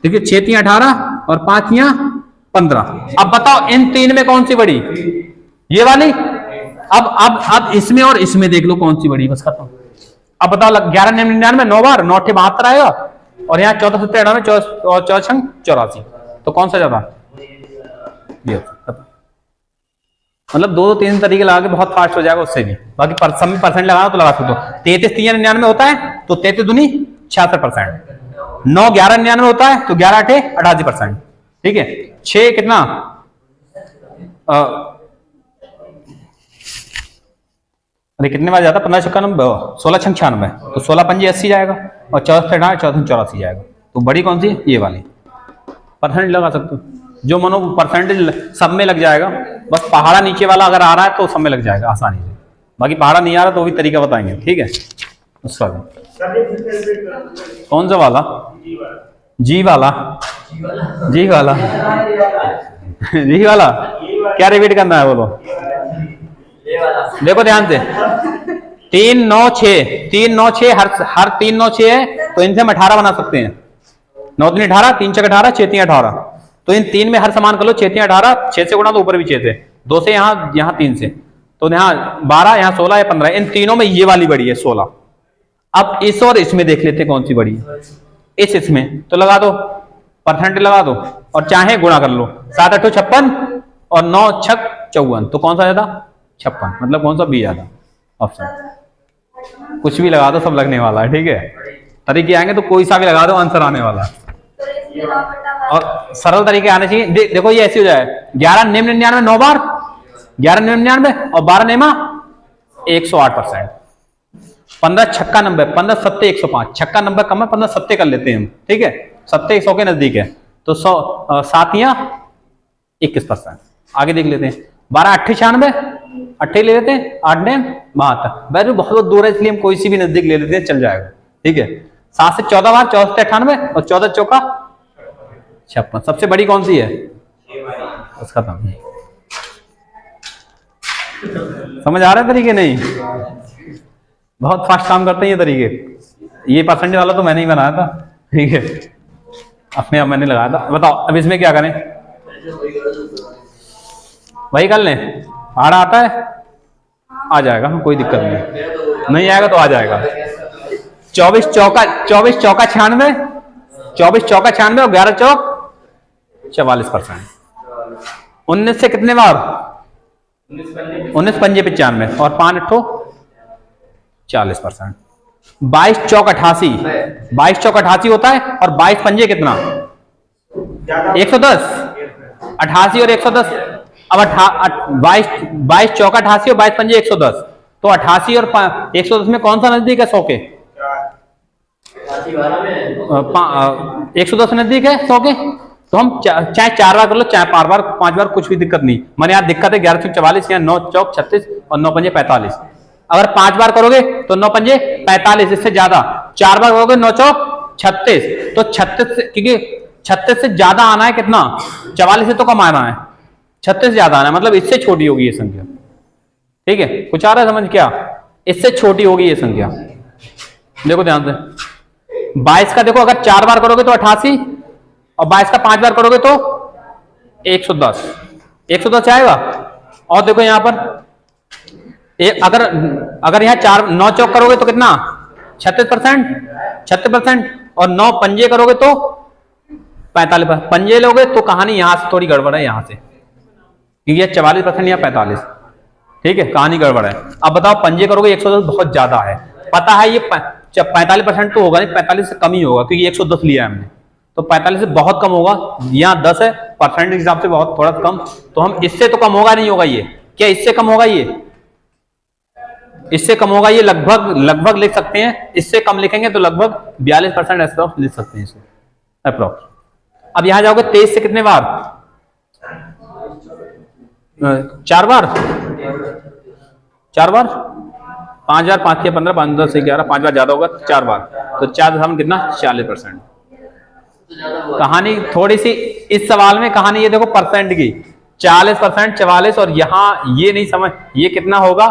देखिए 6 3 18 और 5 यहाँ 15। अब बताओ इन 3 में कौन सी बड़ी, ये वाली। अब इसमें और इसमें देख लो कौन सी बड़ी, बस खत्म। अब बताओ 11 99 9 बार 9 72 आएगा, और यहाँ 14 7 98 और 14 6 84, तो कौन सा ज्यादा, ये मतलब 2 3 तरीके लगा के बहुत फास्ट हो जाएगा उससे भी। बाकी सब में परसेंट लगाना तो लगा सकते हो। 33 3 99 होता है तो 33 दूनी 66%, 9 11 99 होता है तो 11 8 88%, ठीक है। 6 कितना अरे कितने बार जाता, 15 छक्का 16 छंग 96, तो 16 पंजे 80 जाएगा, और 14 से 14 84 जाएगा। तो बड़ी कौन सी, ये वाली। परसेंटेज लगा सकते हो, जो मनो परसेंटेज सब में लग जाएगा। बस पहाड़ा नीचे वाला अगर आ रहा है तो सब में लग जाएगा आसानी से, बाकी पहाड़ा नहीं आ रहा तो भी तरीका बताएंगे, ठीक है। उसका कौन सा वाला, जी वाला, जी वाला, जी वाला क्या रिपीट करना है बोलो। देखो ध्यान से, 3 9 6 3 9 6, हर 3 9 6 है तो इनसे हम 18 बना सकते हैं। 9 3 18, 3 6 18, 6 3 18, तो इन 3 में हर समान कर लो। 6 3 18, 6 से गुणा तो ऊपर भी 6 से, 2 से यहाँ 3 से, तो यहाँ 12, यहाँ 16 या 15। इन तीनों में ये वाली बड़ी है 16, अब इस और इसमें देख लेते हैं कौन सी बड़ी है। इसमें तो लगा दो, परसेंट लगा दो और चाहे गुणा कर लो। 7 8 56 और 9 6 54, तो कौन सा ज्यादा? 56, मतलब कौन सा बी ज्यादा ऑप्शन। कुछ भी लगा दो, सब लगने वाला है, ठीक है। तरीके आएंगे तो कोई सा भी लगा दो, आंसर आने वाला है। और सरल तरीके आने चाहिए। देखो ये ऐसे हो जाए 11 निम्न 99 9 बार, 11 निम्न 99 और 12 नेमा 108%। 15 छक्का नंबर, 15 सत्ते 105, छक्का नंबर कम है, 15 सत्ते कर लेते हैं हम, ठीक है। सत्ते 100 के नजदीक है तो 100 सातियां 21%। आगे देख लेते हैं 12 8 96, 8 ले लेते हैं, 8 ने 72, वैसे बहुत दूर है इसलिए हम कोई सी भी नजदीक ले लेते हैं, चल जाएगा, ठीक है। 7 से 14 बार, 14 से 98 और 14 चौका 56। सबसे बड़ी कौन सी है? उसका खत्म। समझ आ रहा है तरीके? नहीं, बहुत फास्ट काम करते हैं ये तरीके। ये परसेंटेज वाला तो मैंने ही बनाया था, ठीक है, अपने आप मैंने लगाया था। बताओ अब इसमें क्या करें? वही कर लें, पहाड़ आता है आ जाएगा, कोई दिक्कत नहीं, नहीं आएगा तो आ जाएगा। 24 चौका 94, 24 चौका 96 और 11 चौक 44%। 19 से कितने बार? 19 पंजे 95 और 5 8 40%। 22 चौक 88, 22 चौक 88 होता है और 22 पंजे कितना? 110, 88 और 110। अब 22 चौक 88 और 22 पंजे 110, तो 88 और 110 में कौन सा नजदीक है 100 के? 110 नजदीक है 100 के। तो हम चाहे 4 बार कर लो, चाहे 5 बार 5 बार, कुछ भी दिक्कत नहीं। मैंने यहाँ दिक्कत है 11 चौक 44, यहाँ 9 चौक 36 और 9 पंजे 45। अगर 5 बार करोगे तो 9 पंजे 45, इससे ज्यादा 4 बार करोगे 9 चौक 36, तो 36 से, क्योंकि 36 से ज्यादा आना है कितना? 44 से तो कम आना है, 36 ज्यादा आना है, मतलब इससे छोटी होगी ये संख्या, ठीक है। कुछ आ रहा है समझ? क्या इससे छोटी होगी ये संख्या? देखो ध्यान से, 22 का देखो अगर 4 बार करोगे तो 88 और 22 का 5 बार करोगे तो 110, 110 आएगा। और देखो यहां पर अगर यहाँ 9 चौक करोगे तो कितना? 36%, 36%। और 9 पंजे करोगे तो 45 पंजे लोगे तो कहानी यहां से थोड़ी गड़बड़ है, यहां से, क्योंकि 44% या 45, ठीक है, कहानी गड़बड़ है। अब बताओ पंजे करोगे 110 बहुत ज्यादा है, पता है ये 45% तो होगा नहीं, 45 से कम ही होगा क्योंकि 110 लिया है हमने, तो 45 से बहुत कम होगा। यहाँ 10 है, परसेंट के हिसाब से बहुत थोड़ा कम, तो हम इससे तो कम होगा नहीं होगा ये, क्या इससे कम होगा? ये इससे कम होगा, ये लगभग लिख सकते हैं। इससे कम लिखेंगे तो लगभग 42% अप्रॉक्स लिख सकते हैं इसे, अप्रॉक्स। अब यहां जाओगे 23 से कितने बार? 4 बार, 4 बार 5000, 5 के 15, 5 10 11, 5 बार ज्यादा होगा 4 बार, तो 4 कितना? 40%। कहानी थोड़ी सी इस सवाल में, कहानी ये देखो परसेंट की 40%, 44, और यहां ये नहीं समझ, ये कितना होगा?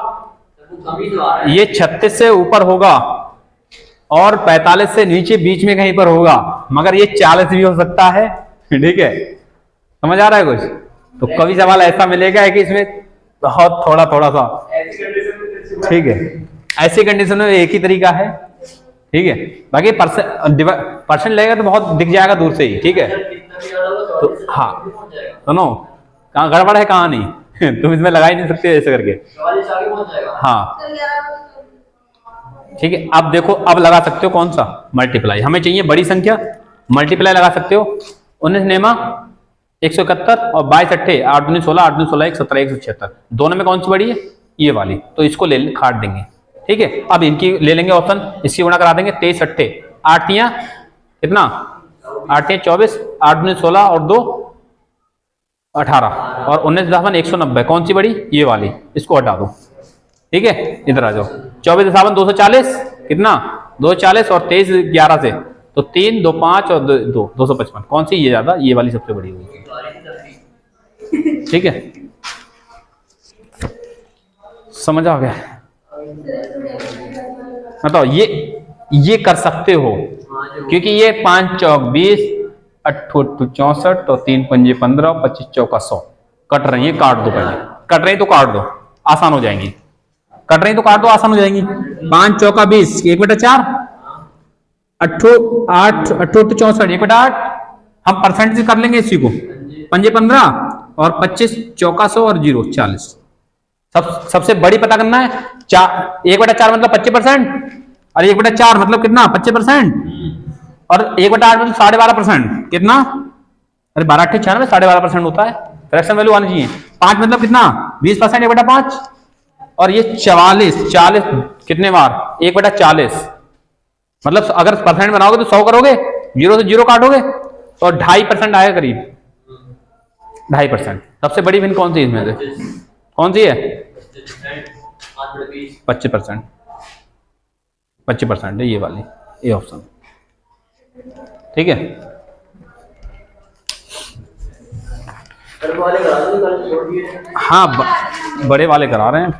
ये 36 से ऊपर होगा और 45 से नीचे बीच में कहीं पर होगा, मगर ये 40 भी हो सकता है, ठीक है। समझ आ रहा है कुछ? तो कभी सवाल ऐसा मिलेगा है कि इसमें बहुत थोड़ा सा, ठीक है, ऐसी कंडीशन में एक ही तरीका है, ठीक है। बाकी परसेंट लगेगा तो बहुत दिख जाएगा दूर से ही, ठीक है। तो हाँ सुनो, कहाँ गड़बड़ है कहाँ नहीं तुम इसमें लगा ही नहीं सकते ऐसे करके, हाँ, ठीक है। अब देखो, अब लगा सकते हो कौन सा? मल्टीप्लाई। हमें चाहिए बड़ी संख्या, मल्टीप्लाई लगा सकते हो। 19 नेमा 171 और 22 अट्ठे 8 दूनी 16, 8 दूनी 16 17 176, दोनों में कौन सी बड़ी है? ये वाली, तो इसको ले काट देंगे, ठीक है। अब इनकी ले लेंगे ऑप्शन, इसकी गुणा करा देंगे। 23 अट्ठे 8 तियां कितना? 8 तियां 24, 8 दूनी 16 और 2 18 और 19 10 190, कौन सी बड़ी? ये वाली, इसको हटा दो, ठीक है। इधर आ जाओ, 24 7 240 कितना? 240 और 23 11 से तो 3 2 5 और 2 255, कौन सी? ये ज्यादा, ये वाली सबसे बड़ी होगी, ठीक है। समझ आ गया? बताओ, ये कर सकते हो क्योंकि ये 5 चौक 20, 8 64 तो 3 पंजे 15, 25 चौका 100 कट रही है, काट दो, पहले कट रही तो काट दो, आसान हो जाएंगी। कट रही तो काट दो, आसान हो जाएंगी। 5 चौका 20, 1/4, 8 64, 1/8। हम परसेंटेज कर लेंगे इसी को, 5 15 और 25 चौका 100 और 0 40। सबसे बड़ी पता करना है। 1/4 मतलब 25%, और 1/4 मतलब कितना 25%, और 1/8 मतलब 12.5% कितना, अरे 12 8 96, 12.5% होता है। फ्रैक्शन वैल्यू आनी चाहिए। 5 मतलब कितना 20%, 1/5, और ये 40 कितने बार 1/40, मतलब अगर परसेंट बनाओगे तो 100 करोगे, 0 से 0 काटोगे तो 2.5% आएगा करीब, 2.5%। सबसे बड़ी विन कौन सी इसमें से, कौन सी है? 25%, 25% है ये वाली, ये ऑप्शन, ठीक है। हाँ बड़े वाले करा रहे हैं।